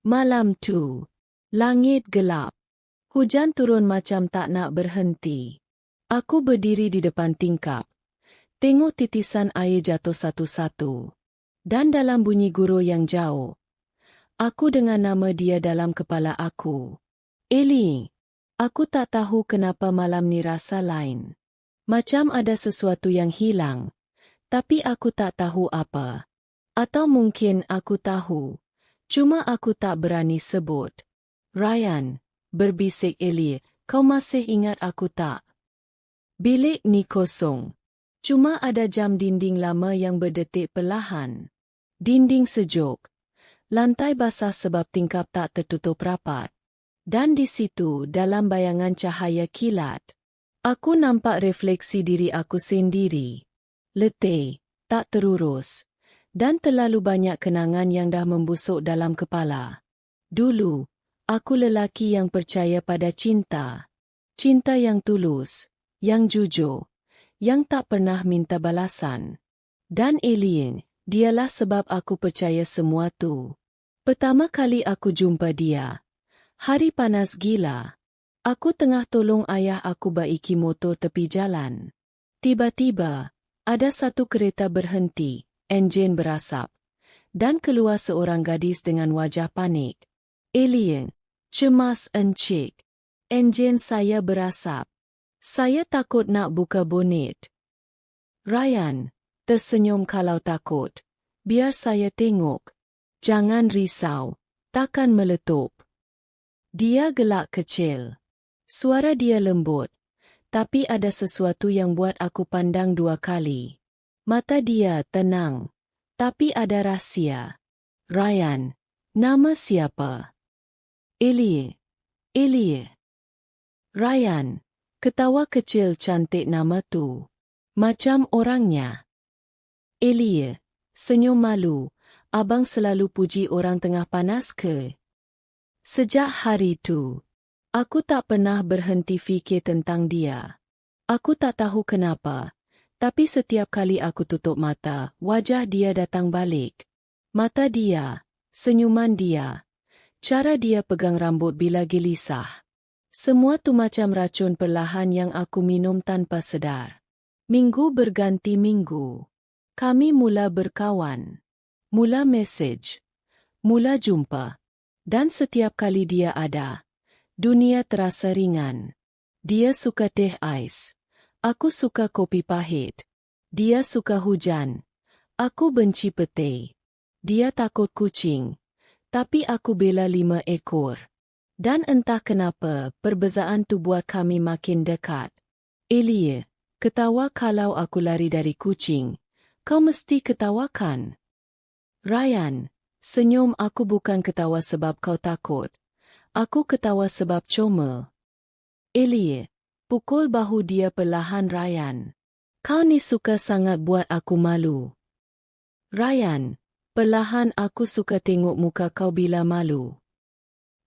Malam tu, langit gelap. Hujan turun macam tak nak berhenti. Aku berdiri di depan tingkap. Tengok titisan air jatuh satu-satu. Dan dalam bunyi guru yang jauh, aku dengar nama dia dalam kepala aku. Ellie. Aku tak tahu kenapa malam ni rasa lain. Macam ada sesuatu yang hilang. Tapi aku tak tahu apa. Atau mungkin aku tahu. Cuma aku tak berani sebut. Ryan, berbisik Ellie, kau masih ingat aku tak? Bilik ni kosong. Cuma ada jam dinding lama yang berdetik perlahan. Dinding sejuk. Lantai basah sebab tingkap tak tertutup rapat. Dan di situ, dalam bayangan cahaya kilat, aku nampak refleksi diri aku sendiri. Letih, tak terurus. Dan terlalu banyak kenangan yang dah membusuk dalam kepala. Dulu, aku lelaki yang percaya pada cinta. Cinta yang tulus, yang jujur, yang tak pernah minta balasan. Dan Alien, dialah sebab aku percaya semua tu. Pertama kali aku jumpa dia. Hari panas gila. Aku tengah tolong ayah aku baiki motor tepi jalan. Tiba-tiba, ada satu kereta berhenti. Enjin berasap. Dan keluar seorang gadis dengan wajah panik. Alien, cemas encik. Enjin saya berasap. Saya takut nak buka bonet. Ryan, tersenyum kalau takut. Biar saya tengok. Jangan risau. Takkan meletup. Dia gelak kecil. Suara dia lembut. Tapi ada sesuatu yang buat aku pandang dua kali. Mata dia tenang, tapi ada rahsia. Ryan, nama siapa? Ellie. Ryan, ketawa kecil cantik nama tu. Macam orangnya. Ellie, senyum malu. Abang selalu puji orang tengah panas ke? Sejak hari tu, aku tak pernah berhenti fikir tentang dia. Aku tak tahu kenapa. Tapi setiap kali aku tutup mata, wajah dia datang balik. Mata dia, senyuman dia, cara dia pegang rambut bila gelisah. Semua tu macam racun perlahan yang aku minum tanpa sedar. Minggu berganti minggu. Kami mula berkawan. Mula mesej. Mula jumpa. Dan setiap kali dia ada, dunia terasa ringan. Dia suka teh ais. Aku suka kopi pahit. Dia suka hujan. Aku benci petai. Dia takut kucing. Tapi aku bela 5 ekor. Dan entah kenapa, perbezaan tu buat kami makin dekat. Ellie, ketawa kalau aku lari dari kucing. Kau mesti ketawakan. Ryan, senyum aku bukan ketawa sebab kau takut. Aku ketawa sebab comel. Ellie, pukul bahu dia perlahan Ryan. Kau ni suka sangat buat aku malu. Ryan, perlahan aku suka tengok muka kau bila malu.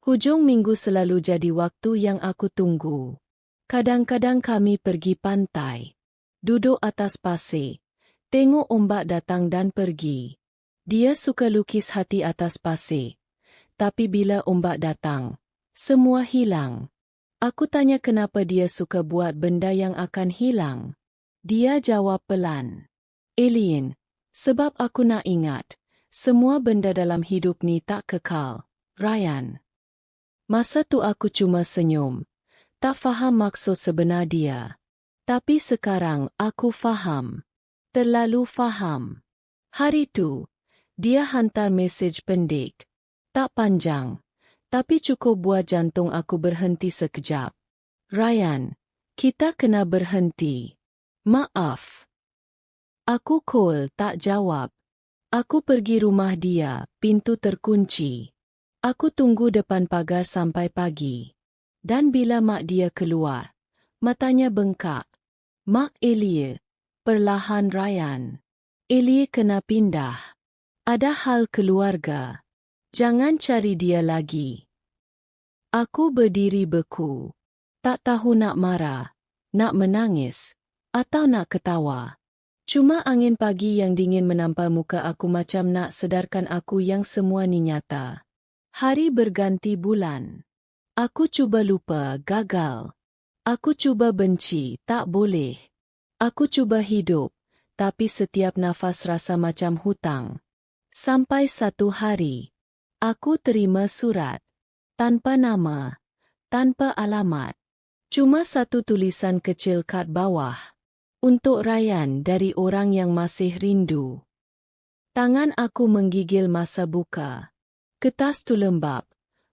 Hujung minggu selalu jadi waktu yang aku tunggu. Kadang-kadang kami pergi pantai. Duduk atas pasir. Tengok ombak datang dan pergi. Dia suka lukis hati atas pasir. Tapi bila ombak datang, semua hilang. Aku tanya kenapa dia suka buat benda yang akan hilang. Dia jawab pelan. Alien, sebab aku nak ingat, semua benda dalam hidup ni tak kekal. Ryan. Masa tu aku cuma senyum. Tak faham maksud sebenar dia. Tapi sekarang aku faham. Terlalu faham. Hari tu, dia hantar mesej pendek. Tak panjang. Tapi cukup buat jantung aku berhenti sekejap. Ryan, kita kena berhenti. Maaf. Aku call tak jawab. Aku pergi rumah dia, pintu terkunci. Aku tunggu depan pagar sampai pagi. Dan bila mak dia keluar, matanya bengkak. Mak Ellie, perlahan Ryan. Ellie kena pindah. Ada hal keluarga. Jangan cari dia lagi. Aku berdiri beku. Tak tahu nak marah, nak menangis, atau nak ketawa. Cuma angin pagi yang dingin menampar muka aku macam nak sedarkan aku yang semua ni nyata. Hari berganti bulan. Aku cuba lupa, gagal. Aku cuba benci, tak boleh. Aku cuba hidup, tapi setiap nafas rasa macam hutang. Sampai satu hari, aku terima surat. Tanpa nama, tanpa alamat. Cuma satu tulisan kecil kat bawah. Untuk Ryan dari orang yang masih rindu. Tangan aku menggigil masa buka. Kertas tu lembab.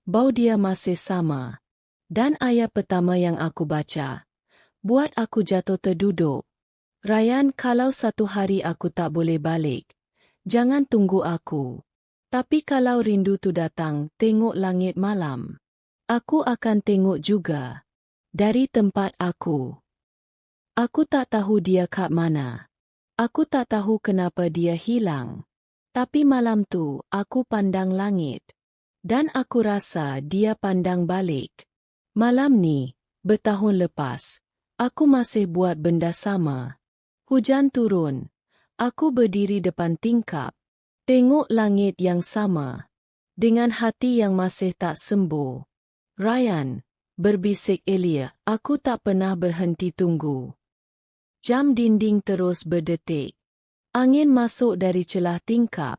Bau dia masih sama. Dan ayat pertama yang aku baca buat aku jatuh terduduk. Ryan, kalau satu hari aku tak boleh balik, jangan tunggu aku. Tapi kalau rindu tu datang, tengok langit malam. Aku akan tengok juga. Dari tempat aku. Aku tak tahu dia kat mana. Aku tak tahu kenapa dia hilang. Tapi malam tu, aku pandang langit. Dan aku rasa dia pandang balik. Malam ni, bertahun lepas, aku masih buat benda sama. Hujan turun. Aku berdiri depan tingkap. Tengok langit yang sama. Dengan hati yang masih tak sembuh. Ryan, berbisik Elia, aku tak pernah berhenti tunggu. Jam dinding terus berdetik. Angin masuk dari celah tingkap.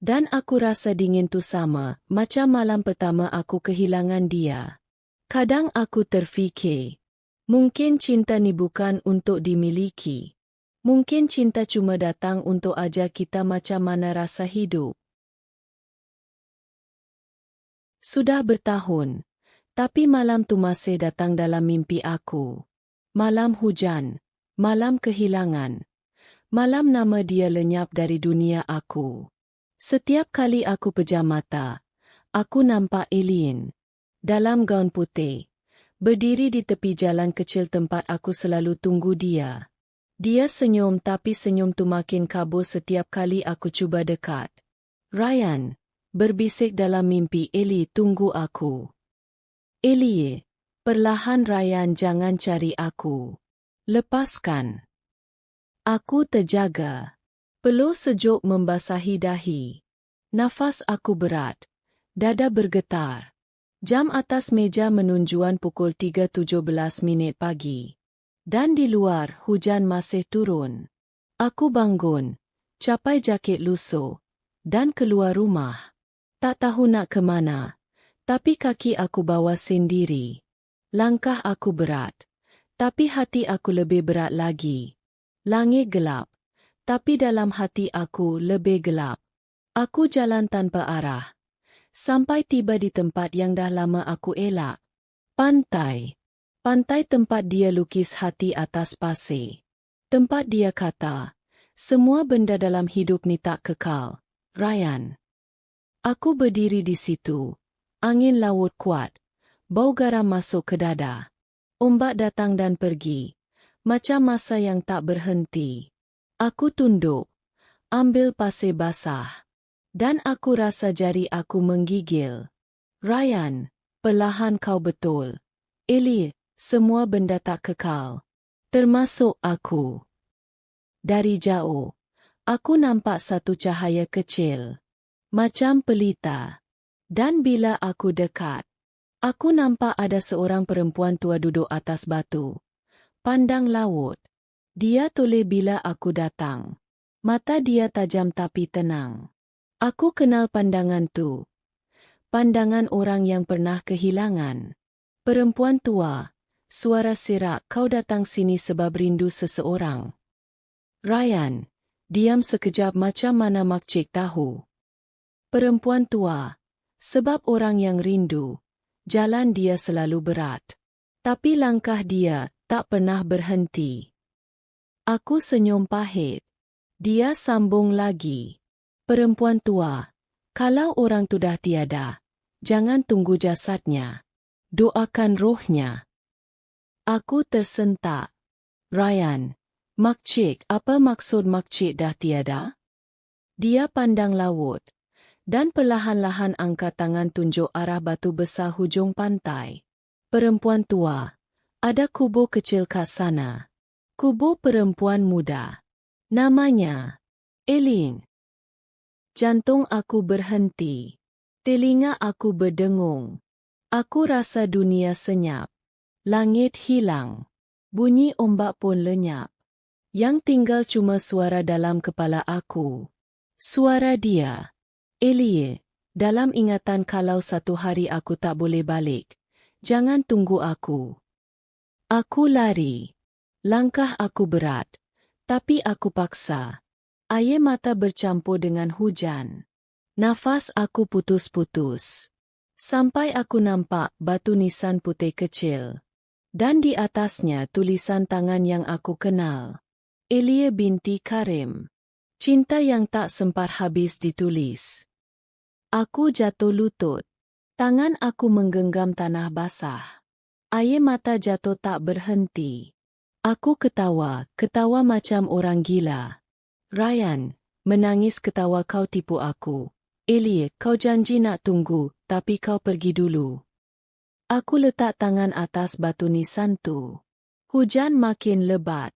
Dan aku rasa dingin tu sama, macam malam pertama aku kehilangan dia. Kadang aku terfikir, mungkin cinta ni bukan untuk dimiliki. Mungkin cinta cuma datang untuk ajar kita macam mana rasa hidup. Sudah bertahun, tapi malam tu masih datang dalam mimpi aku. Malam hujan, malam kehilangan. Malam nama dia lenyap dari dunia aku. Setiap kali aku pejam mata, aku nampak alien. Dalam gaun putih, berdiri di tepi jalan kecil tempat aku selalu tunggu dia. Dia senyum tapi senyum tu makin kabur setiap kali aku cuba dekat. Ryan, berbisik dalam mimpi Ellie, tunggu aku. Ellie, perlahan Ryan, jangan cari aku. Lepaskan. Aku terjaga. Peluh sejuk membasahi dahi. Nafas aku berat. Dada bergetar. Jam atas meja menunjukkan pukul 3:17 pagi. Dan di luar hujan masih turun. Aku bangun, capai jaket lusuh, dan keluar rumah. Tak tahu nak ke mana, tapi kaki aku bawa sendiri. Langkah aku berat, tapi hati aku lebih berat lagi. Langit gelap. Tapi dalam hati aku lebih gelap. Aku jalan tanpa arah. Sampai tiba di tempat yang dah lama aku elak. Pantai. Pantai tempat dia lukis hati atas pasir. Tempat dia kata, semua benda dalam hidup ni tak kekal. Ryan. Aku berdiri di situ. Angin laut kuat. Bau garam masuk ke dada. Ombak datang dan pergi. Macam masa yang tak berhenti. Aku tunduk, ambil pasir basah, dan aku rasa jari aku menggigil. Ryan, perlahan kau betul. Ellie, semua benda tak kekal. Termasuk aku. Dari jauh, aku nampak satu cahaya kecil. Macam pelita. Dan bila aku dekat, aku nampak ada seorang perempuan tua duduk atas batu. Pandang laut. Dia toleh bila aku datang. Mata dia tajam tapi tenang. Aku kenal pandangan tu. Pandangan orang yang pernah kehilangan. Perempuan tua, suara serak, kau datang sini sebab rindu seseorang. Ryan, diam sekejap, macam mana makcik tahu. Perempuan tua, sebab orang yang rindu, jalan dia selalu berat. Tapi langkah dia tak pernah berhenti. Aku senyum pahit. Dia sambung lagi. Perempuan tua, kalau orang tu dah tiada, jangan tunggu jasadnya. Doakan rohnya. Aku tersentak. Ryan, makcik, apa maksud makcik dah tiada? Dia pandang laut. Dan perlahan-lahan angkat tangan tunjuk arah batu besar hujung pantai. Perempuan tua, ada kubur kecil kat sana. Kubur perempuan muda. Namanya Eileen. Jantung aku berhenti. Telinga aku berdengung. Aku rasa dunia senyap. Langit hilang. Bunyi ombak pun lenyap. Yang tinggal cuma suara dalam kepala aku. Suara dia. Elie, dalam ingatan kalau satu hari aku tak boleh balik, jangan tunggu aku. Aku lari. Langkah aku berat. Tapi aku paksa. Air mata bercampur dengan hujan. Nafas aku putus-putus. Sampai aku nampak batu nisan putih kecil. Dan di atasnya tulisan tangan yang aku kenal. Elie binti Karim. Cinta yang tak sempat habis ditulis. Aku jatuh lutut. Tangan aku menggenggam tanah basah. Air mata jatuh tak berhenti. Aku ketawa macam orang gila. Ryan, menangis ketawa kau tipu aku. Elie, kau janji nak tunggu, tapi kau pergi dulu. Aku letak tangan atas batu nisan tu. Hujan makin lebat.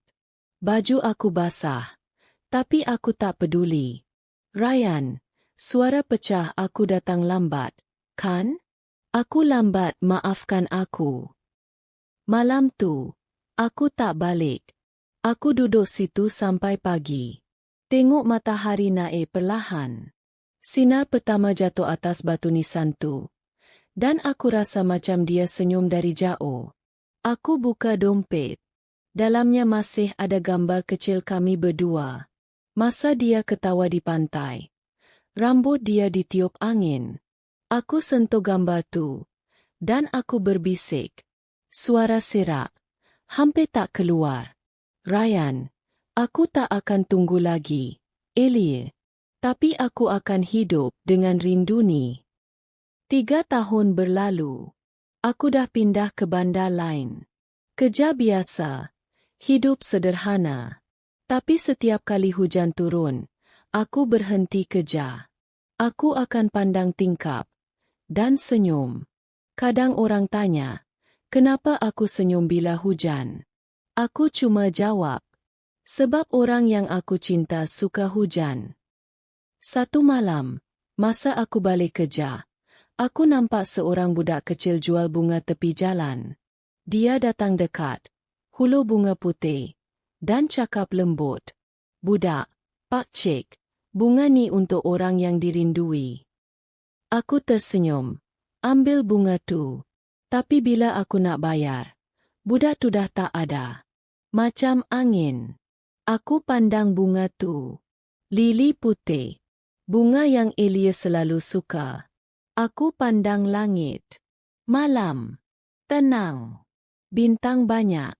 Baju aku basah. Tapi aku tak peduli. Ryan, suara pecah aku datang lambat, kan? Aku lambat, maafkan aku. Malam tu, aku tak balik. Aku duduk situ sampai pagi. Tengok matahari naik perlahan. Sinar pertama jatuh atas batu nisan tu. Dan aku rasa macam dia senyum dari jauh. Aku buka dompet. Dalamnya masih ada gambar kecil kami berdua. Masa dia ketawa di pantai. Rambut dia ditiup angin. Aku sentuh gambar tu. Dan aku berbisik. Suara serak. Hampir tak keluar. Ryan, aku tak akan tunggu lagi. Elie. Tapi aku akan hidup dengan rindu ni. 3 tahun berlalu. Aku dah pindah ke bandar lain. Kerja biasa. Hidup sederhana. Tapi setiap kali hujan turun, aku berhenti kerja. Aku akan pandang tingkap. Dan senyum. Kadang orang tanya, kenapa aku senyum bila hujan? Aku cuma jawab, sebab orang yang aku cinta suka hujan. Satu malam, masa aku balik kerja, aku nampak seorang budak kecil jual bunga tepi jalan. Dia datang dekat. Hulu bunga putih, dan cakap lembut. Budak, Pak Cik, bunga ni untuk orang yang dirindui. Aku tersenyum, ambil bunga tu. Tapi bila aku nak bayar, budak tu dah tak ada. Macam angin. Aku pandang bunga tu. Lili putih. Bunga yang Elie selalu suka. Aku pandang langit. Malam. Tenang. Bintang banyak.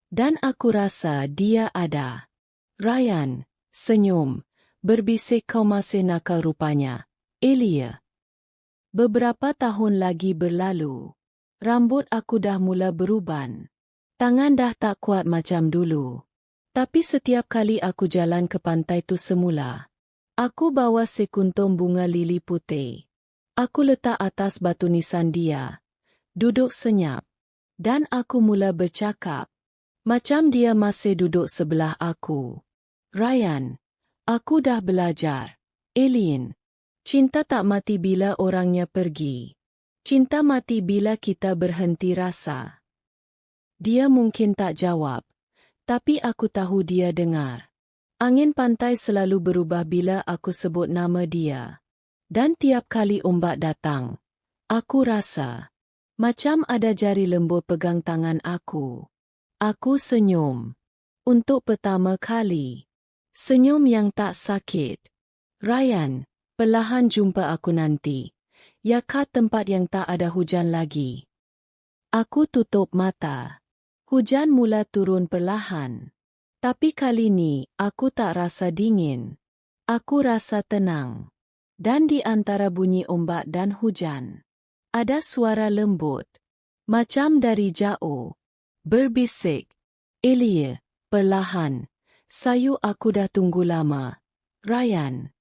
Dan aku rasa dia ada. Ryan, senyum, berbisik kau masih nakal rupanya. Elie. Beberapa tahun lagi berlalu. Rambut aku dah mula beruban. Tangan dah tak kuat macam dulu. Tapi setiap kali aku jalan ke pantai tu semula, aku bawa sekuntum bunga lili putih. Aku letak atas batu nisan dia. Duduk senyap. Dan aku mula bercakap. Macam dia masih duduk sebelah aku. Ryan, aku dah belajar. Elie, cinta tak mati bila orangnya pergi. Cinta mati bila kita berhenti rasa. Dia mungkin tak jawab. Tapi aku tahu dia dengar. Angin pantai selalu berubah bila aku sebut nama dia. Dan tiap kali ombak datang, aku rasa macam ada jari lembut pegang tangan aku. Aku senyum. Untuk pertama kali. Senyum yang tak sakit. Ryan, perlahan jumpa aku nanti. Ya kat tempat yang tak ada hujan lagi. Aku tutup mata. Hujan mula turun perlahan. Tapi kali ni, aku tak rasa dingin. Aku rasa tenang. Dan di antara bunyi ombak dan hujan, ada suara lembut. Macam dari jauh. Berbisik. Elie, perlahan. Sayu aku dah tunggu lama. Ryan.